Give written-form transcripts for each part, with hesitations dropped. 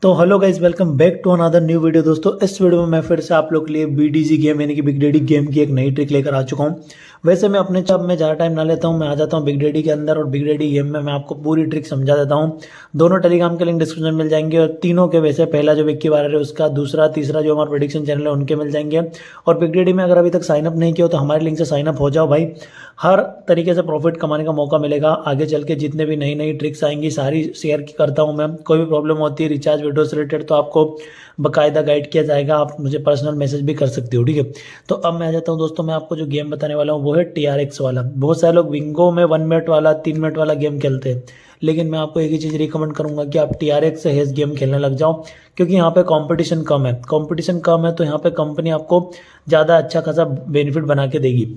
तो hello guys, welcome back to another new video. दोस्तों इस वीडियो में मैं फिर से आप लोग के लिए बीडीजी गेम यानी कि बिग डैडी गेम की एक नई ट्रिक लेकर आ चुका हूं। वैसे मैं अपने जब मैं ज़्यादा टाइम ना लेता हूं, मैं आ जाता हूं बिग डैडी के अंदर और बिग डैडी गेम में मैं आपको पूरी ट्रिक समझा देता हूं। दोनों टेलीग्राम के लिंक डिस्क्रिप्शन में मिल जाएंगे और तीनों के वैसे पहला जो विक्की वायर है उसका, दूसरा तीसरा जो हमारा प्रेडिक्शन चैनल है उनके मिल जाएंगे। और बिग डैडी में अगर अभी तक साइनअप नहीं किया हो तो हमारे लिंक से साइनअप हो जाओ भाई। हर तरीके से प्रॉफिट कमाने का मौका मिलेगा। आगे चल के जितने भी नई नई ट्रिक्स आएंगी सारी शेयर करता हूं मैं। कोई भी प्रॉब्लम होती है रिचार्ज वीडियो से रिलेटेड तो आपको बकायदा गाइड किया जाएगा। आप मुझे पर्सनल मैसेज भी कर सकते हो, ठीक है। तो अब मैं आ जाता हूं दोस्तों, मैं आपको जो गेम बताने वाला हूं वो है TRX वाला। बहुत सारे लोग विंगो में 1 मिनट वाला 3 मिनट वाला गेम खेलते हैं, लेकिन मैं आपको एक ही चीज़ रिकमेंड करूंगा कि आप TRX से हेज गेम खेलने लग जाओ, क्योंकि यहाँ पे कंपटीशन कम है। कंपटीशन कम है तो यहाँ पे कंपनी आपको ज़्यादा अच्छा खासा बेनिफिट बना के देगी।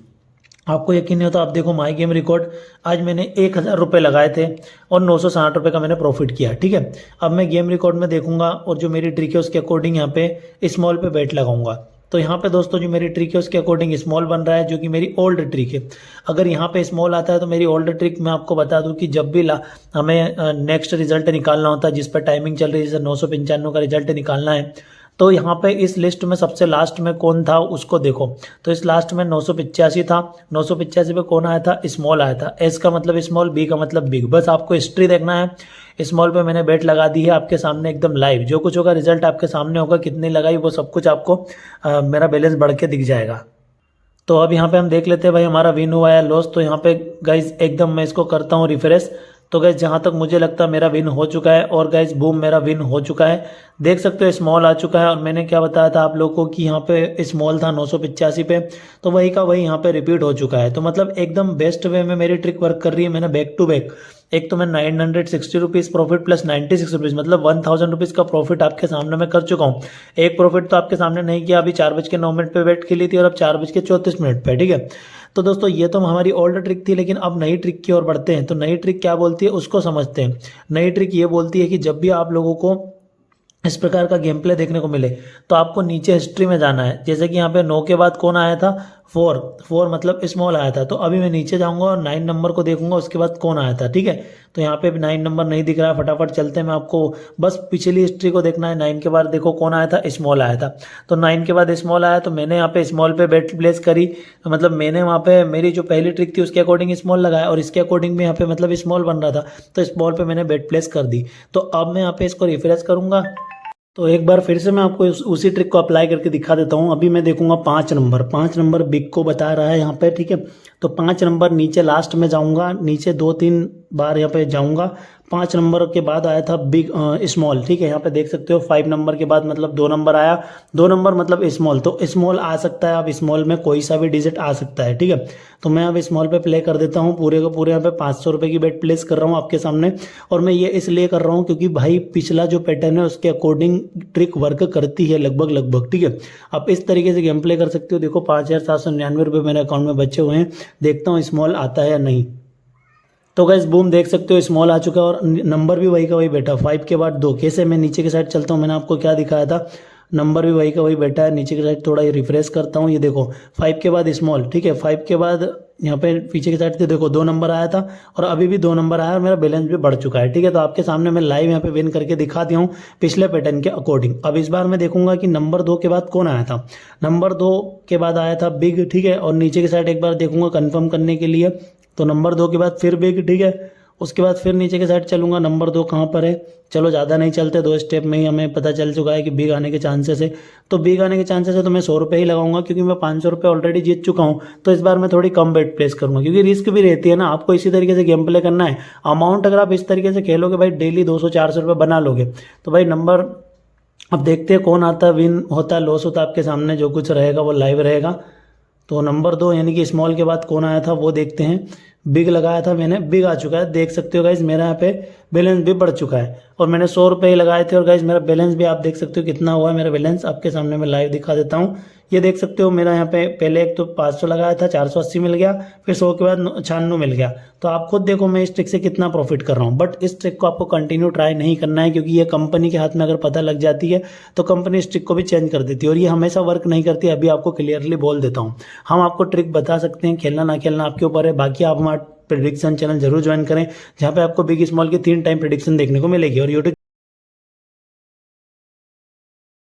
आपको यकीन नहीं होता, आप देखो माई गेम रिकॉर्ड, आज मैंने 1000 रुपये लगाए थे और 960 रुपये का मैंने प्रॉफिट किया, ठीक है। अब मैं गेम रिकॉर्ड में देखूंगा और जो मेरी ट्रिक है उसके अकॉर्डिंग यहाँ पे स्मॉल पे बेट लगाऊंगा। तो यहाँ पे दोस्तों जो मेरी ट्रिक है उसके अकॉर्डिंग स्मॉल बन रहा है, जो कि मेरी ओल्ड ट्रिक है। अगर यहाँ पे स्मॉल आता है तो मेरी ओल्ड ट्रिक मैं आपको बता दूं कि जब भी हमें नेक्स्ट रिजल्ट निकालना होता है जिस पर टाइमिंग चल रही है, जैसे 995 का रिजल्ट निकालना है, तो यहाँ पे इस लिस्ट में सबसे लास्ट में कौन था उसको देखो। तो इस लास्ट में 985 था। 985 पे कौन आया था? स्मॉल आया था। एस का मतलब स्मॉल, बी का मतलब बिग। बस आपको हिस्ट्री देखना है। स्मॉल पे मैंने बेट लगा दी है आपके सामने एकदम लाइव। जो कुछ होगा रिजल्ट आपके सामने होगा, कितनी लगाई वो सब कुछ आपको मेरा बैलेंस बढ़ के दिख जाएगा। तो अब यहाँ पे हम देख लेते हैं भाई हमारा विन हुआ है लॉस। तो यहाँ पे गाइज एकदम मैं इसको करता हूँ रिफ्रेश। तो गाइज जहाँ तक मुझे लगता है मेरा विन हो चुका है और गाइज बूम मेरा विन हो चुका है। देख सकते हो स्मॉल आ चुका है। और मैंने क्या बताया था आप लोगों को कि यहाँ पे स्मॉल था 985 पे, तो वही का वही यहाँ पे रिपीट हो चुका है। तो मतलब एकदम बेस्ट वे में मेरी ट्रिक वर्क कर रही है। मैंने बैक टू बैक एक तो मैं 960 रुपीज़ प्रॉफिट प्लस 96 रुपीज़ मतलब 1000 रुपीज़ का प्रॉफिट आपके सामने मैं कर चुका हूँ। एक प्रॉफिट तो आपके सामने नहीं किया, अभी 4:09 पे बैठ खेली थी और अब 4:34 पे, ठीक है। तो दोस्तों ये तो हमारी ओल्ड ट्रिक थी, लेकिन अब नई ट्रिक की ओर बढ़ते हैं। तो नई ट्रिक क्या बोलती है उसको समझते हैं। नई ट्रिक ये बोलती है कि जब भी आप लोगों को इस प्रकार का गेम प्ले देखने को मिले तो आपको नीचे हिस्ट्री में जाना है। जैसे कि यहाँ पे 9 के बाद कौन आया था? 4 मतलब स्मॉल आया था। तो अभी मैं नीचे जाऊंगा और 9 नंबर को देखूंगा उसके बाद कौन आया था, ठीक है। तो यहाँ पे 9 नंबर नहीं दिख रहा है, फटाफट चलते हैं। मैं आपको बस पिछली हिस्ट्री को देखना है। 9 के बाद देखो कौन आया था? स्मॉल आया था। तो 9 के बाद स्मॉल आया तो मैंने यहाँ पे स्मॉल पे बेट प्लेस करी। मतलब मैंने वहाँ पे मेरी जो पहली ट्रिक थी उसके अकॉर्डिंग स्मॉल लगाया और इसके अकॉर्डिंग भी यहाँ पे मतलब स्मॉल बन रहा था, तो स्मॉल पे मैंने बेट प्लेस कर दी। तो अब मैं यहाँ पे इसको रिफ्रेश करूंगा तो एक बार फिर से मैं आपको उसी ट्रिक को अप्लाई करके दिखा देता हूँ। अभी मैं देखूंगा 5 नंबर बिग को बता रहा है यहाँ पे, ठीक है। तो 5 नंबर नीचे लास्ट में जाऊंगा, नीचे 2-3 बार यहाँ पे जाऊंगा। 5 नंबर के बाद आया था बिग स्मॉल, ठीक है। यहाँ पे देख सकते हो 5 नंबर के बाद मतलब 2 नंबर आया। 2 नंबर मतलब स्मॉल, तो स्मॉल आ सकता है। अब स्मॉल में कोई सा भी डिजिट आ सकता है, ठीक है। तो मैं अब स्मॉल पे प्ले कर देता हूँ। पूरे को पूरे यहाँ पे 500 रुपये की बेट प्लेस कर रहा हूँ आपके सामने। और मैं ये इसलिए कर रहा हूँ क्योंकि भाई पिछला जो पैटर्न है उसके अकॉर्डिंग ट्रिक वर्क करती है लगभग, ठीक है। आप इस तरीके से गेम प्ले कर सकते हो। देखो 5799 रुपये मेरे अकाउंट में बचे हुए हैं। देखता हूँ स्मॉल आता है या नहीं। तो गाइस बूम देख सकते हो स्मॉल आ चुका है और नंबर भी वही का वही बैठा। 5 के बाद 2। कैसे? मैं नीचे की साइड चलता हूँ, मैंने आपको क्या दिखाया था, नंबर भी वही का वही बैठा है। नीचे की साइड थोड़ा ये रिफ्रेश करता हूँ, ये देखो 5 के बाद स्मॉल, ठीक है। 5 के बाद यहाँ पे पीछे की साइड से देखो 2 नंबर आया था और अभी भी 2 नंबर आया और मेरा बैलेंस भी बढ़ चुका है, ठीक है। तो आपके सामने मैं लाइव यहाँ पे विन करके दिखा दिया हूँ पिछले पैटर्न के अकॉर्डिंग। अब इस बार मैं देखूंगा कि नंबर 2 के बाद कौन आया था। नंबर 2 के बाद आया था बिग, ठीक है। और नीचे की साइड एक बार देखूंगा कंफर्म करने के लिए। तो नंबर 2 के बाद फिर बिग, ठीक है। उसके बाद फिर नीचे के साइड चलूंगा, नंबर 2 कहाँ पर है। चलो ज़्यादा नहीं चलते, 2 स्टेप में ही हमें पता चल चुका है कि बिग आने के चांसेस है। तो बिग आने के चांसेस है तो मैं 100 रुपये ही लगाऊंगा, क्योंकि मैं 500 रुपये ऑलरेडी जीत चुका हूँ। तो इस बार मैं थोड़ी कम बेट प्लेस करूंगा, क्योंकि रिस्क भी रहती है ना। आपको इसी तरीके से गेम प्ले करना है। अमाउंट अगर आप इस तरीके से खेलोगे भाई, डेली 200-400 रुपये बना लोगे, तो भाई नंबर अब देखते हैं कौन आता है, विन होता है लॉस होता है आपके सामने। जो कुछ रहेगा वो लाइव रहेगा। तो नंबर 2 यानी कि स्मॉल के बाद कौन आया था वो देखते हैं। बिग लगाया था मैंने, बिग आ चुका है। देख सकते हो गाइज मेरा यहाँ पे बैलेंस भी बढ़ चुका है और मैंने 100 रुपये ही लगाए थे। और गाइज मेरा बैलेंस भी आप देख सकते हो कितना हुआ है। मेरा बैलेंस आपके सामने मैं लाइव दिखा देता हूँ। ये देख सकते हो मेरा यहाँ पे पहले एक तो 500 लगाया था, 480 मिल गया, फिर 100 के बाद 96 मिल गया। तो आप खुद देखो मैं इस ट्रिक से कितना प्रॉफिट कर रहा हूँ। बट इस ट्रिक को आपको कंटिन्यू ट्राई नहीं करना है, क्योंकि ये कंपनी के हाथ में अगर पता लग जाती है तो कंपनी इस ट्रिक को भी चेंज कर देती है और ये हमेशा वर्क नहीं करती। अभी आपको क्लियरली बोल देता हूँ। हम आपको ट्रिक बता सकते हैं, खेलना ना खेलना आपके ऊपर है। बाकी आप हमारा प्रेडिक्शन चैनल जरूर ज्वाइन करें, जहाँ पे आपको बिग स्मॉल की 3 टाइम प्रेडिक्शन देखने को मिलेगी। और यूट्यूब